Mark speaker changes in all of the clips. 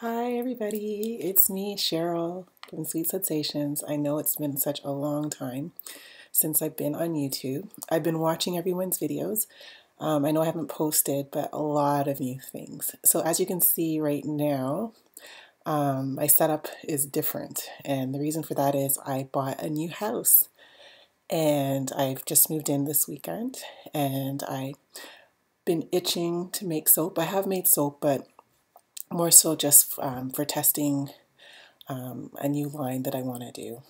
Speaker 1: Hi everybody, it's me, Cheryl from Sweet Sensations. I know it's been such a long time since I've been on YouTube. I've been watching everyone's videos. I know I haven't posted, but a lot of new things. So as you can see right now, my setup is different. And the reason for that is I bought a new house and I've just moved in this weekend and I've been itching to make soap. I have made soap, but more so just for testing a new line that I want to do.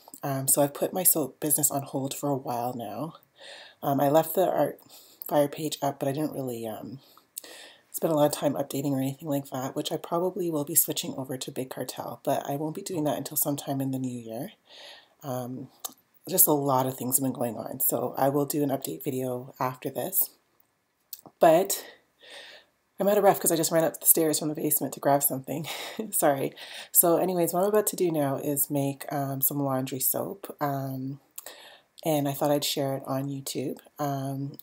Speaker 1: So I've put my soap business on hold for a while now. I left the art fire page up, but I didn't really spend a lot of time updating or anything like that, which I probably will be switching over to Big Cartel, but I won't be doing that until sometime in the new year. Just a lot of things have been going on, so I will do an update video after this. But I'm out of breath because I just ran up the stairs from the basement to grab something. Sorry. So anyways, what I'm about to do now is make some laundry soap. And I thought I'd share it on YouTube.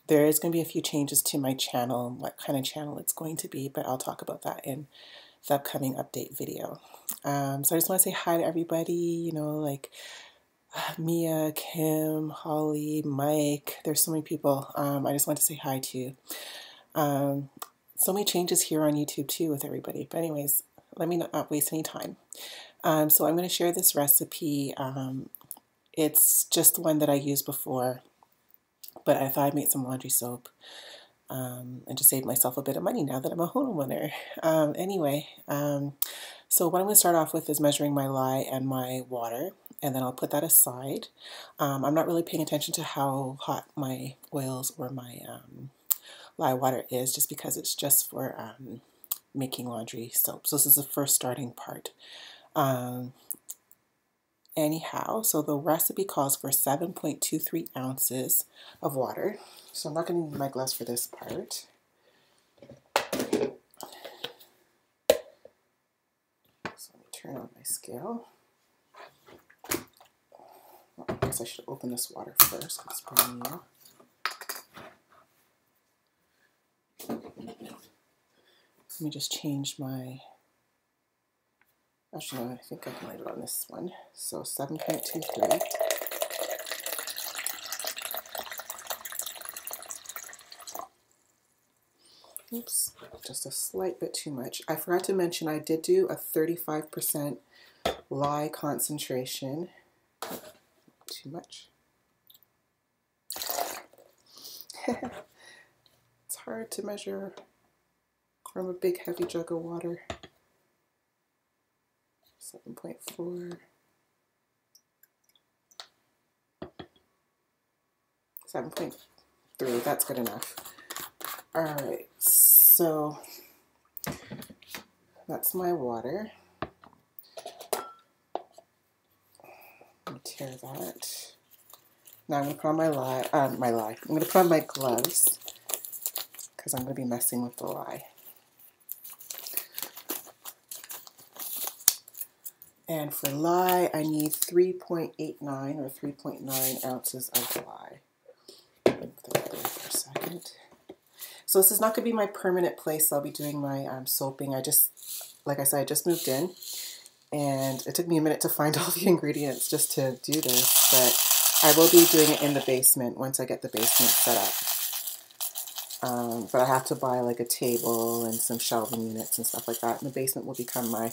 Speaker 1: There is going to be a few changes to my channel, what kind of channel it's going to be, but I'll talk about that in the upcoming update video. So I just want to say hi to everybody, you know, like Mia, Kim, Holly, Mike. There's so many people I just want to say hi to. So many changes here on YouTube too with everybody. But anyways, let me not waste any time. So I'm going to share this recipe. It's just the one that I used before, but I thought I'd make some laundry soap and just save myself a bit of money now that I'm a homeowner. So what I'm going to start off with is measuring my lye and my water, and then I'll put that aside. I'm not really paying attention to how hot my oils or my lye water is, just because it's just for making laundry soap. So this is the first starting part. Anyhow, so the recipe calls for 7.23 ounces of water. So I'm not going to need my glass for this part. So let me turn on my scale. Well, I guess I should open this water first because it's brand new. Let me just change my, actually no, I think I can light it on this one. So 7.23. Oops, just a slight bit too much. I forgot to mention I did do a 35% lye concentration. Too much. It's hard to measure from a big heavy jug of water. 7.4. 7.3, that's good enough. Alright, so that's my water. Let me tear that. Now I'm going to put on my lye. I'm going to put on my gloves because I'm going to be messing with the lye. And for lye, I need 3.89 or 3.9 ounces of lye. Put that there for a second. So this is not going to be my permanent place I'll be doing my soaping. Like I said, I just moved in, and it took me a minute to find all the ingredients just to do this, but I will be doing it in the basement once I get the basement set up. But I have to buy like a table and some shelving units and stuff like that, and the basement will become my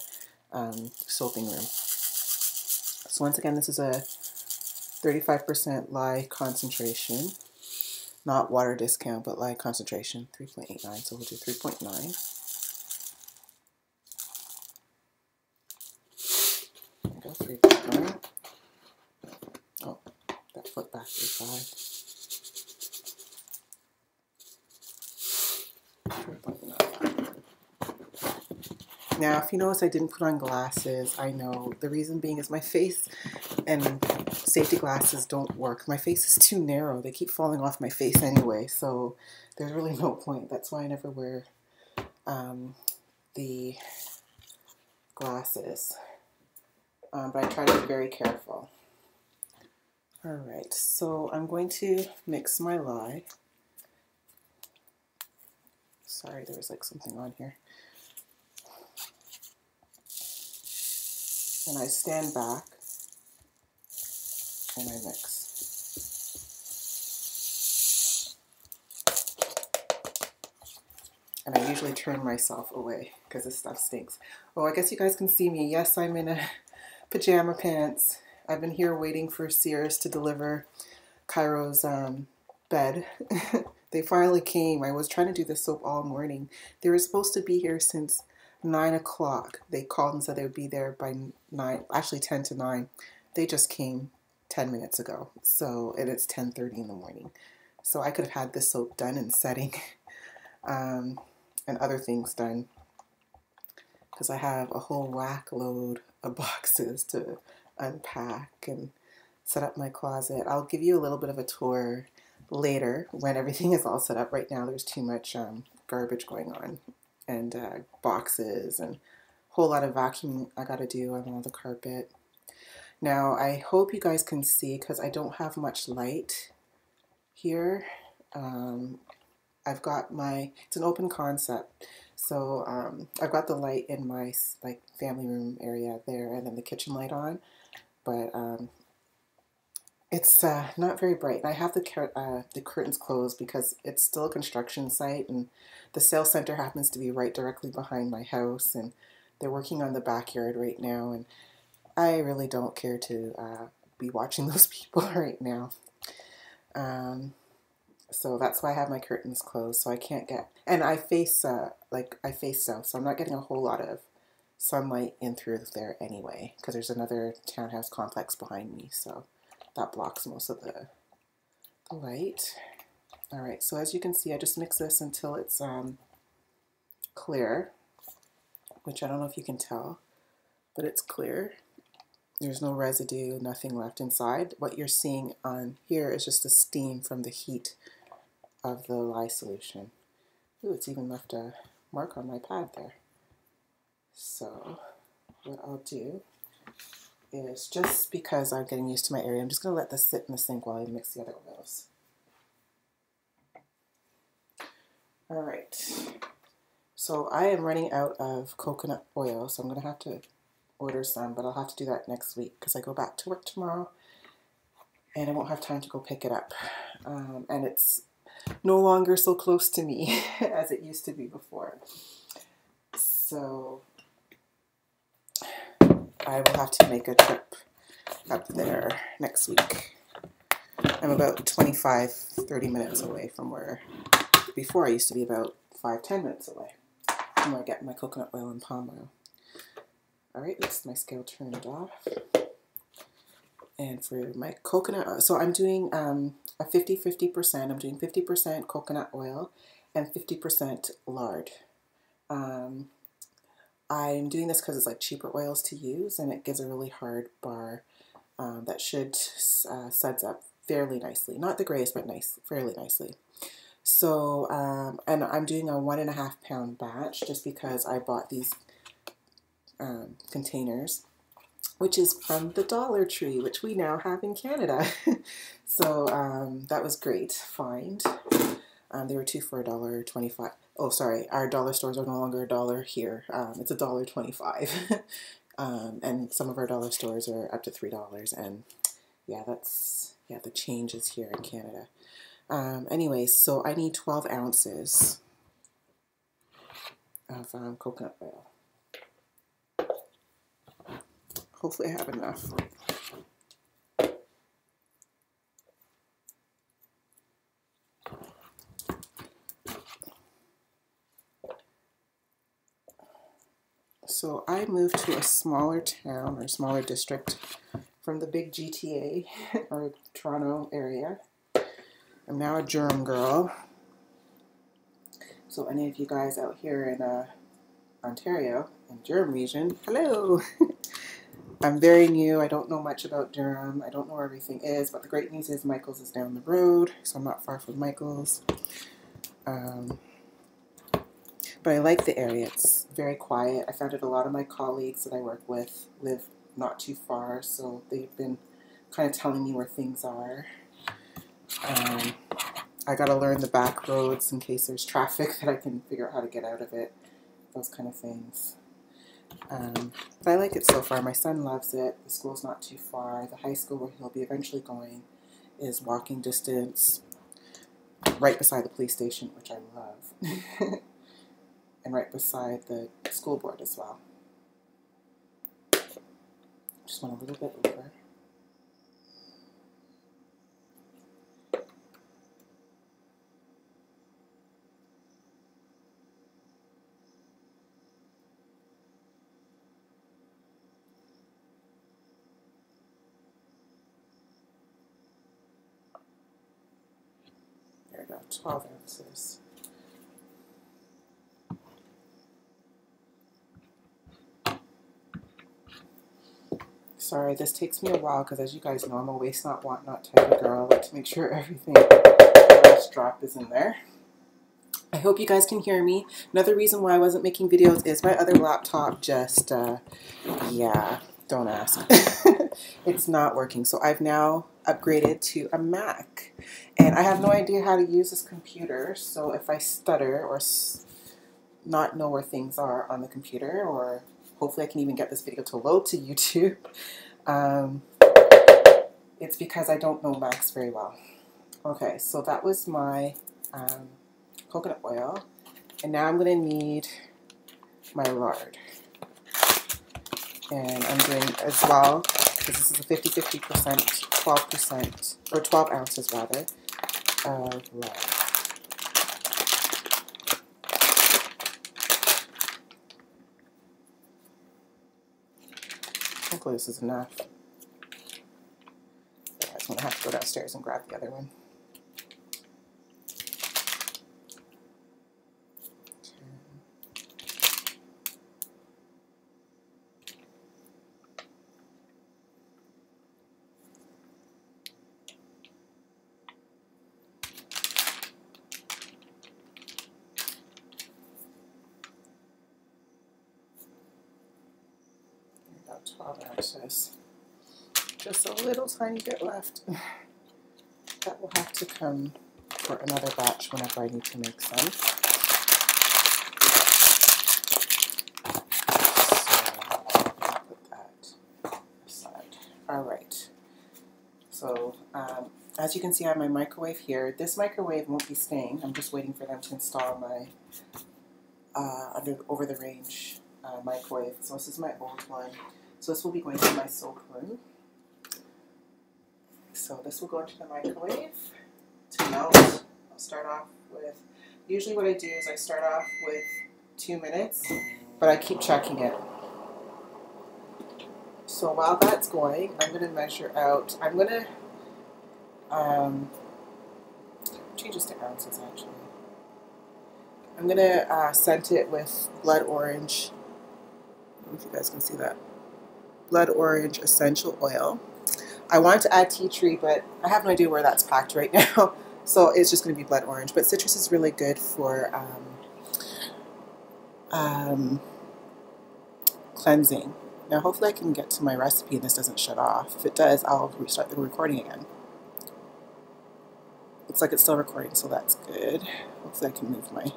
Speaker 1: soaping room. So once again, this is a 35% lye concentration. Not water discount, but lye concentration, 3.89, so we'll do 3.9. There we go, 3.9. Oh, that flip back to 5. 3.9. Now, if you notice I didn't put on glasses, I know. The reason being is my face and safety glasses don't work. My face is too narrow. They keep falling off my face anyway, so there's really no point. That's why I never wear the glasses. But I try to be very careful. Alright, so I'm going to mix my lye. Sorry, there was like something on here. and I stand back and I mix. And I usually turn myself away because this stuff stinks. Oh, I guess you guys can see me. Yes, I'm in a pajama pants. I've been here waiting for Sears to deliver Cairo's bed. They finally came. I was trying to do this soap all morning. They were supposed to be here since 9 o'clock. They called and said they would be there by 9, actually 10 to 9. They just came 10 minutes ago. So, and it's 10:30 in the morning. So I could have had this soap done and setting. And other things done, because I have a whole whack load of boxes to unpack and set up my closet. I'll give you a little bit of a tour later when everything is all set up. Right now there's too much garbage going on, and boxes, and a whole lot of vacuuming I gotta do on all the carpet. Now I hope you guys can see, because I don't have much light here. I've got it's an open concept, so I've got the light in my like family room area there, and then the kitchen light on, but it's not very bright. I have the curtains closed because it's still a construction site, and the sales center happens to be right directly behind my house, and they're working on the backyard right now, and I really don't care to be watching those people right now. So that's why I have my curtains closed, so I can't get, and I face south, so I'm not getting a whole lot of sunlight in through there anyway, because there's another townhouse complex behind me, so that blocks most of the light. All right, so as you can see, I just mix this until it's clear, which I don't know if you can tell, but it's clear. There's no residue, nothing left inside. What you're seeing on here is just the steam from the heat of the lye solution. Ooh, it's even left a mark on my pad there. So what I'll do is, just because I'm getting used to my area, I'm just going to let this sit in the sink while I mix the other oils. All right, so I am running out of coconut oil, so I'm going to have to order some, but I'll have to do that next week because I go back to work tomorrow and I won't have time to go pick it up. And it's no longer so close to me as it used to be before. So I will have to make a trip up there next week. I'm about 25-30 minutes away from where, before I used to be about 5-10 minutes away from where I get my coconut oil and palm oil. All right, that's my scale turned off. And for my coconut, so I'm doing a 50-50%. I'm doing 50% coconut oil and 50% lard. I'm doing this because it's like cheaper oils to use, and it gives a really hard bar that should suds up fairly nicely. Not the greatest, but fairly nicely. So, and I'm doing a 1.5 pound batch just because I bought these containers, which is from the Dollar Tree, which we now have in Canada. So that was great find. They were 2 for $1.25. Oh, sorry, our dollar stores are no longer $1 here. It's $1.25. And some of our dollar stores are up to $3. And yeah, the change is here in Canada. Anyways, so I need 12 ounces of coconut oil. Hopefully I have enough. So I moved to a smaller town or smaller district from the big GTA or Toronto area. I'm now a Durham girl. So any of you guys out here in Ontario, in Durham region, hello! I'm very new. I don't know much about Durham. I don't know where everything is, but the great news is Michael's is down the road, so I'm not far from Michael's. But I like the area. It's very quiet. I found that a lot of my colleagues that I work with live not too far, so they've been kind of telling me where things are. I got to learn the back roads in case there's traffic that I can figure out how to get out of it, those kind of things. But I like it so far. My son loves it. The school's not too far. The high school where he'll be eventually going is walking distance, right beside the police station, which I love, and right beside the school board as well. Just went a little bit over. There we go, 12 ounces. Sorry, this takes me a while because, as you guys know, I'm a waste not, want not type of girl. I like to make sure everything, the last drop is in there. I hope you guys can hear me. Another reason why I wasn't making videos is my other laptop just, yeah, don't ask. It's not working. So I've now upgraded to a Mac. And I have no idea how to use this computer. So if I stutter or not know where things are on the computer, or hopefully I can even get this video to load to YouTube, it's because I don't know Macs very well. Okay, so that was my coconut oil. And now I'm going to need my lard. And I'm doing as well, because this is a 50-50%, 12%, or 12 ounces rather, of lard. Hopefully this is enough. Otherwise I'm going to have to go downstairs and grab the other one. About 12 ounces. Just a little tiny bit left. That will have to come for another batch whenever I need to make some. So I'll put that aside. Alright. So as you can see, I have my microwave here. This microwave won't be staying. I'm just waiting for them to install my over the range microwave. So this is my old one. So this will be going to my soak room. So this will go into the microwave to melt. I'll start off with, usually what I do is I start off with 2 minutes, but I keep checking it. So while that's going, I'm going to measure out, I'm going to change this to ounces actually. I'm going to scent it with blood orange. I don't know if you guys can see that. Blood orange essential oil. I wanted to add tea tree, but I have no idea where that's packed right now. So it's just going to be blood orange. But citrus is really good for cleansing. Now hopefully I can get to my recipe and this doesn't shut off. If it does, I'll restart the recording again. Looks like it's still recording, so that's good. Hopefully I can move my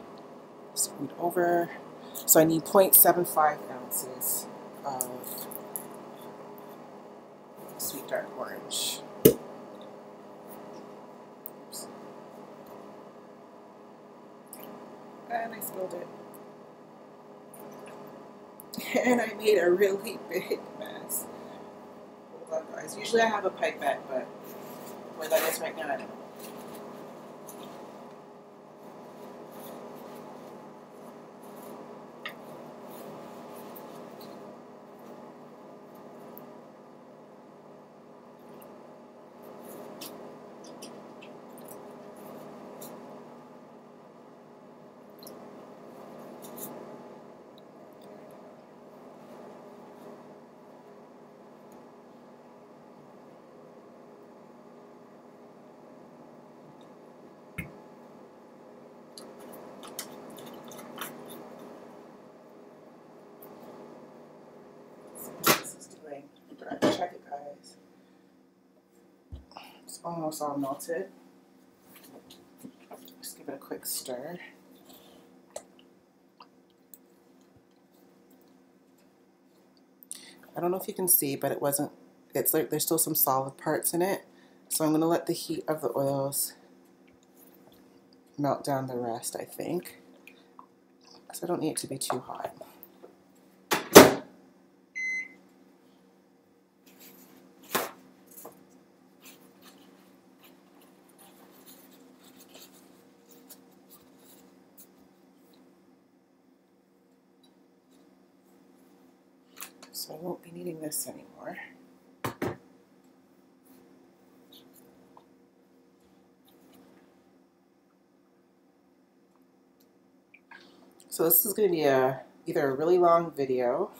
Speaker 1: screen over. So I need 0.75 ounces of sweet dark orange. Oops. And I spilled it. And I made a really big mess. Hold on, guys. Usually I have a pipette, but where that is right now, I don't know. Check it, guys. It's almost all melted. Just give it a quick stir. I don't know if you can see, but it's like there's still some solid parts in it. So I'm going to let the heat of the oils melt down the rest, I think. So I don't need it to be too hot. So I won't be needing this anymore. So this is going to be either a really long video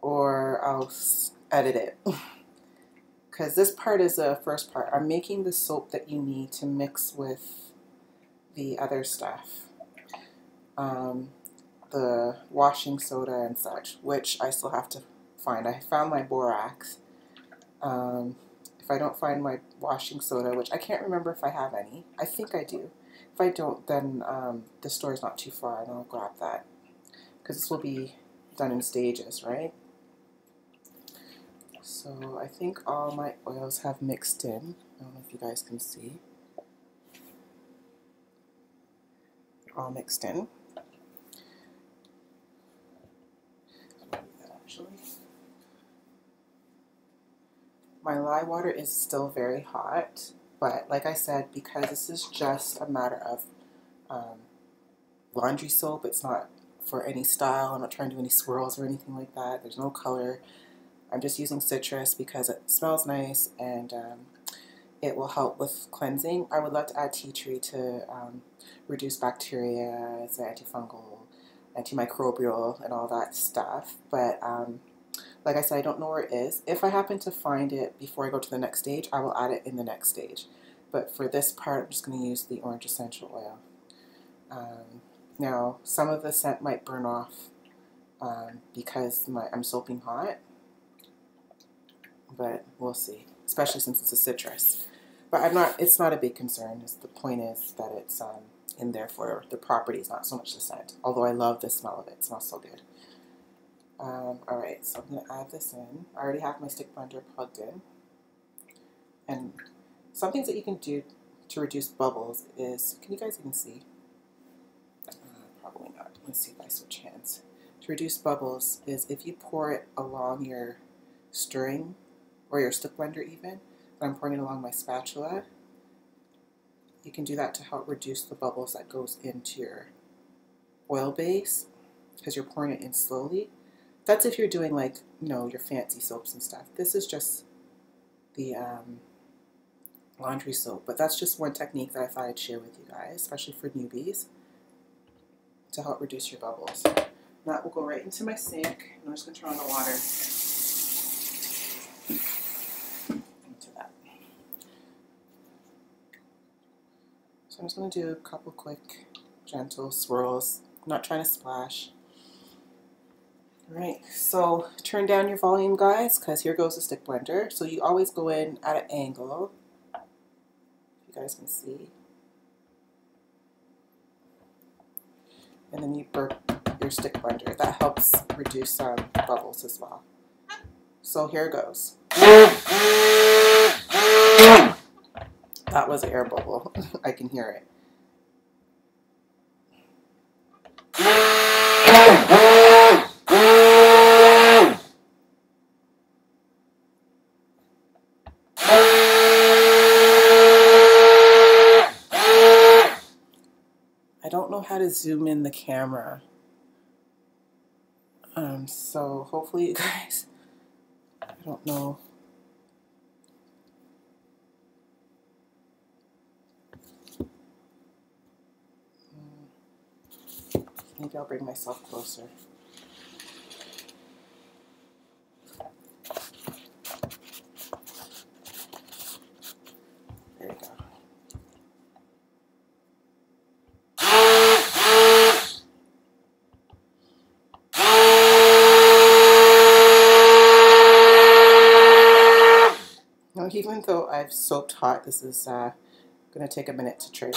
Speaker 1: or I'll edit it. Because this part is the first part. I'm making the soap that you need to mix with the other stuff. The washing soda and such, which I still have to find. I found my borax. If I don't find my washing soda, which I can't remember if I have any, I think I do. If I don't, then the store is not too far and I'll grab that. Because this will be done in stages, right? So I think all my oils have mixed in. I don't know if you guys can see. All mixed in. Actually, my lye water is still very hot, but like I said, because this is just a matter of laundry soap, it's not for any style. I'm not trying to do any swirls or anything like that. There's no color. I'm just using citrus because it smells nice and it will help with cleansing. I would love to add tea tree to reduce bacteria. It's antifungal, antimicrobial, and all that stuff. But like I said, I don't know where it is. If I happen to find it before I go to the next stage, I will add it in the next stage. But for this part, I'm just going to use the orange essential oil. Now, some of the scent might burn off because I'm soaping hot. But we'll see, especially since it's a citrus. But it's not a big concern. The point is that it's in there for the properties, not so much the scent. Although I love the smell of it. It smells so good. Alright, so I'm going to add this in. I already have my stick blender plugged in. And some things that you can do to reduce bubbles is, can you guys even see? Probably not. Let's see if I switch hands. To reduce bubbles is if you pour it along your stirring, or your stick blender even, but I'm pouring it along my spatula. You can do that to help reduce the bubbles that goes into your oil base because you're pouring it in slowly. That's if you're doing like, you know, your fancy soaps and stuff. This is just the laundry soap, but that's just one technique that I thought I'd share with you guys, especially for newbies, to help reduce your bubbles. That will go right into my sink, and I'm just going to turn on the water. So I'm just going to do a couple quick, gentle swirls. I'm not trying to splash. Alright, so turn down your volume, guys, because here goes the stick blender. So you always go in at an angle, if you guys can see. And then you burp your stick blender. That helps reduce bubbles as well. So here goes. That was an air bubble. I can hear it. I don't know how to zoom in the camera. So hopefully you guys, I don't know. Maybe I'll bring myself closer. There you go. Now, even though I've soaked hot, this is going to take a minute to trace.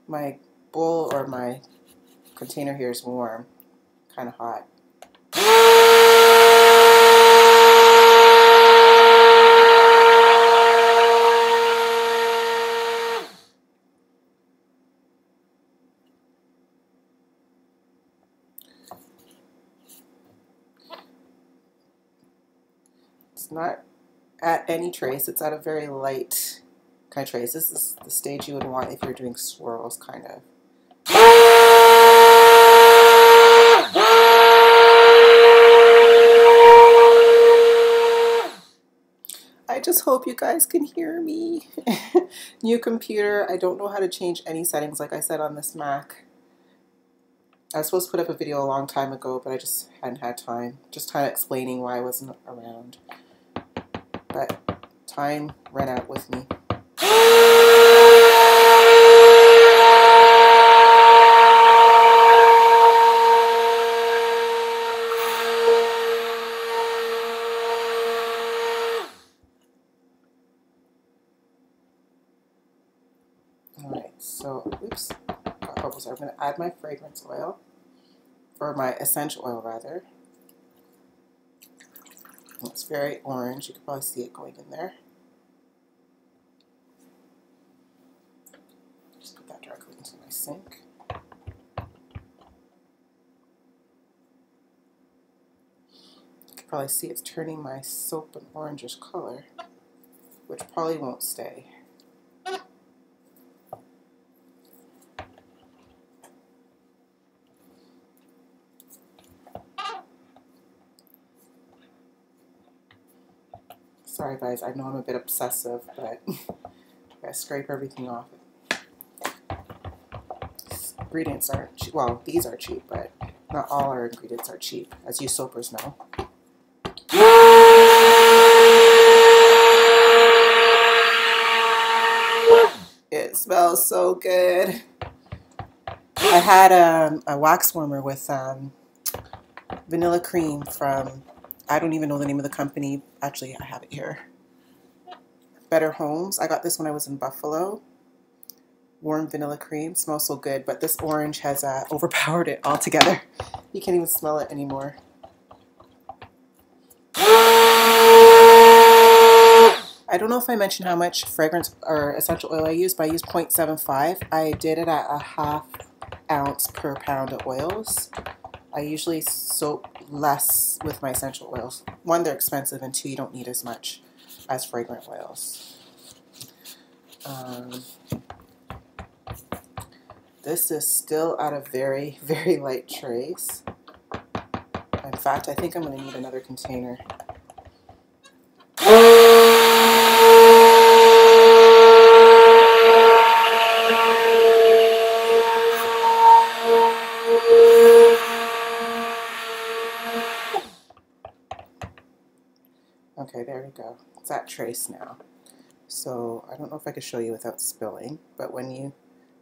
Speaker 1: My bowl or my container here is warm, kind of hot. It's not at any trace, it's at a very light kind of trace. This is the stage you would want if you're doing swirls, kind of. I just hope you guys can hear me. New computer, I don't know how to change any settings like I said on this Mac. I was supposed to put up a video a long time ago, but I just hadn't had time. Just kind of explaining why I wasn't around. But time ran out with me. Alright, so, oops, got bubbles. I'm going to add my fragrance oil, or my essential oil rather. It's very orange, you can probably see it going in there. Just put that directly into my sink. You can probably see it's turning my soap an orangish color, which probably won't stay. Sorry guys, I know I'm a bit obsessive, but I gotta scrape everything off. Ingredients aren't cheap. Well, these are cheap, but not all our ingredients are cheap, as you soapers know. It smells so good. I had a wax warmer with vanilla cream from, I don't even know the name of the company. Actually, I have it here. Better Homes. I got this when I was in Buffalo. Warm vanilla cream. Smells so good, but this orange has overpowered it altogether. You can't even smell it anymore. I don't know if I mentioned how much fragrance or essential oil I use, but I use 0.75. I did it at a ½ ounce per pound of oils. I usually soap less with my essential oils. One, they're expensive, and two, you don't need as much as fragrant oils. This is still at a very, very light trace. In fact, I think I'm going to need another container. Okay, there we go. It's at trace now. So I don't know if I could show you without spilling, but when you,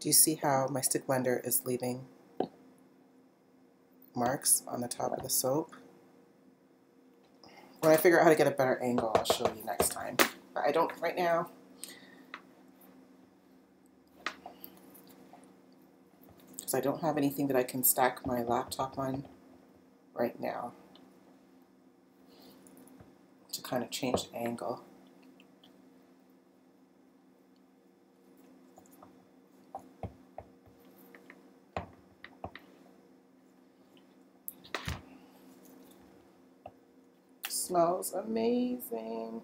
Speaker 1: do you see how my stick blender is leaving marks on the top of the soap? When I figure out how to get a better angle, I'll show you next time. But I don't right now. Because I don't have anything that I can stack my laptop on right now to kind of change the angle. Smells amazing.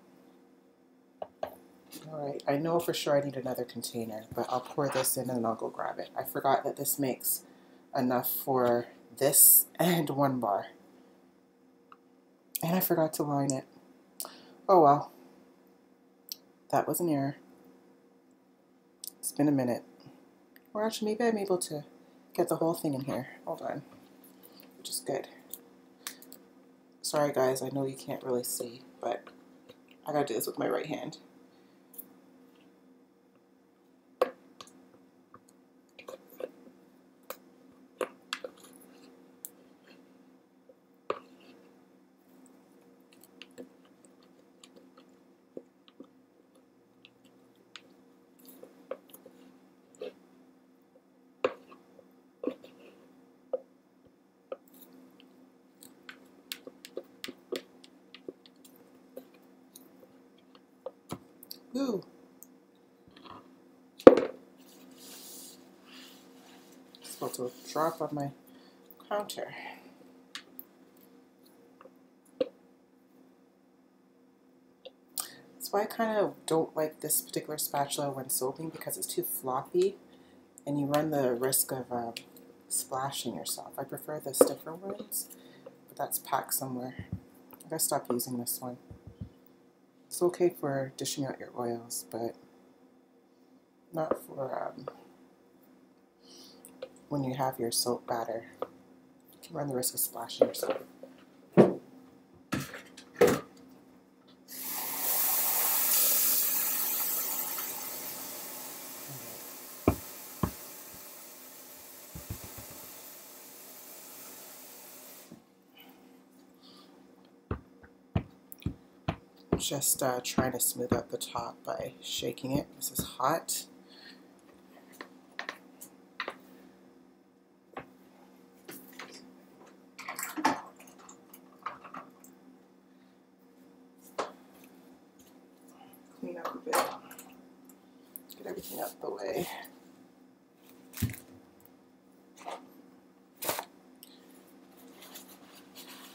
Speaker 1: Alright, I know for sure I need another container, but I'll pour this in and then I'll go grab it. I forgot that this makes enough for this and 1 bar. And I forgot to line it. Oh well. That was an error. It's been a minute. Or actually, maybe I'm able to get the whole thing in here. Hold on. Which is good. Sorry guys, I know you can't really see, but I gotta do this with my right hand. Ooh. It's about to drop on my counter. That's why I kind of don't like this particular spatula when soaping, because it's too floppy and you run the risk of splashing yourself. I prefer the stiffer ones, but that's packed somewhere. I gotta stop using this one. It's okay for dishing out your oils, but not for when you have your soap batter. You can run the risk of splashing yourself. Just trying to smooth out the top by shaking it. This is hot. Clean up a bit. Get everything out the way.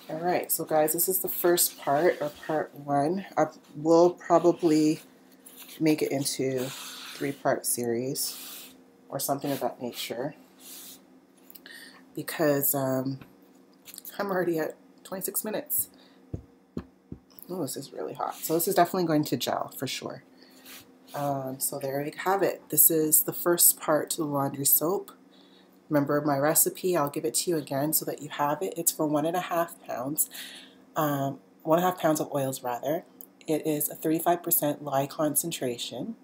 Speaker 1: Alright, so guys, this is the first part, or part one. I will probably make it into a 3-part series or something of that nature, because I'm already at 26 minutes. Oh, this is really hot. So this is definitely going to gel for sure. So there you have it. This is the first part to the laundry soap. Remember my recipe, I'll give it to you again so that you have it. It's for 1.5 pounds, 1.5 pounds of oils rather. It is a 35% lye concentration.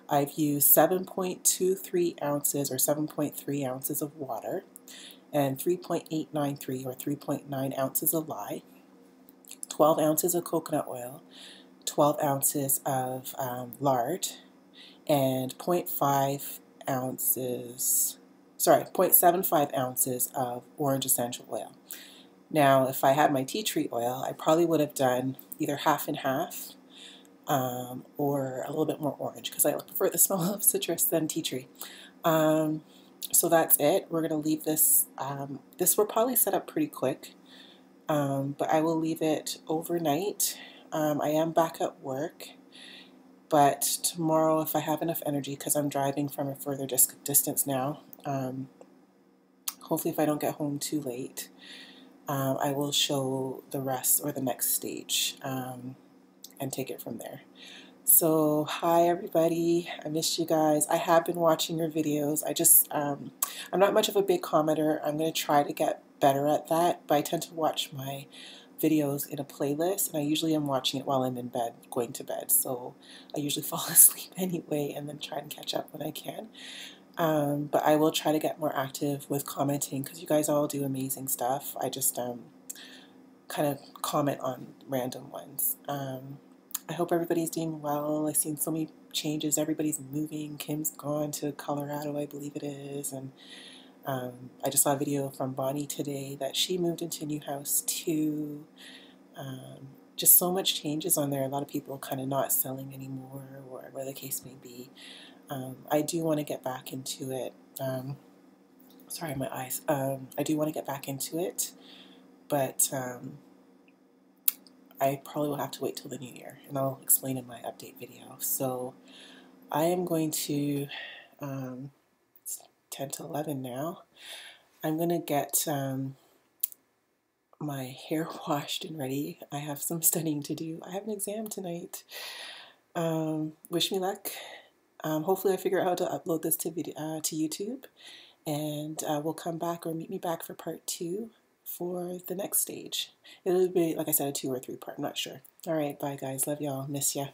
Speaker 1: I've used 7.23 ounces or 7.3 ounces of water and 3.893 or 3.9 ounces of lye, 12 ounces of coconut oil, 12 ounces of lard, and 0.75 ounces of orange essential oil. Now, if I had my tea tree oil, I probably would have done either half and half or a little bit more orange, because I prefer the smell of citrus than tea tree. So that's it. We're going to leave this. This will probably set up pretty quick, but I will leave it overnight. I am back at work, but tomorrow, if I have enough energy, because I'm driving from a further distance now, hopefully if I don't get home too late, I will show the rest or the next stage and take it from there. So hi everybody, I missed you guys. I have been watching your videos. I'm not much of a big commenter. I'm going to try to get better at that, but I tend to watch my videos in a playlist, and I usually am watching it while I'm in bed, going to bed, so I usually fall asleep anyway and then try and catch up when I can. But I will try to get more active with commenting, because you guys all do amazing stuff. I just kind of comment on random ones. I hope everybody's doing well. I've seen so many changes. Everybody's moving. Kim's gone to Colorado, I believe it is, and I just saw a video from Bonnie today that she moved into a new house too. Just so much changes on there. A lot of people kind of not selling anymore, or whatever the case may be. I do want to get back into it. Sorry, my eyes. I do want to get back into it, but I probably will have to wait till the new year, and I'll explain in my update video. So I am going to, it's 10 to 11 now, I'm going to get my hair washed and ready. I have some studying to do. I have an exam tonight. Wish me luck. Hopefully I figure out how to upload this to YouTube, and we'll come back, or meet me back for part 2 for the next stage. It'll be, like I said, a 2 or 3 part, I'm not sure. All right, bye guys, love y'all, miss ya.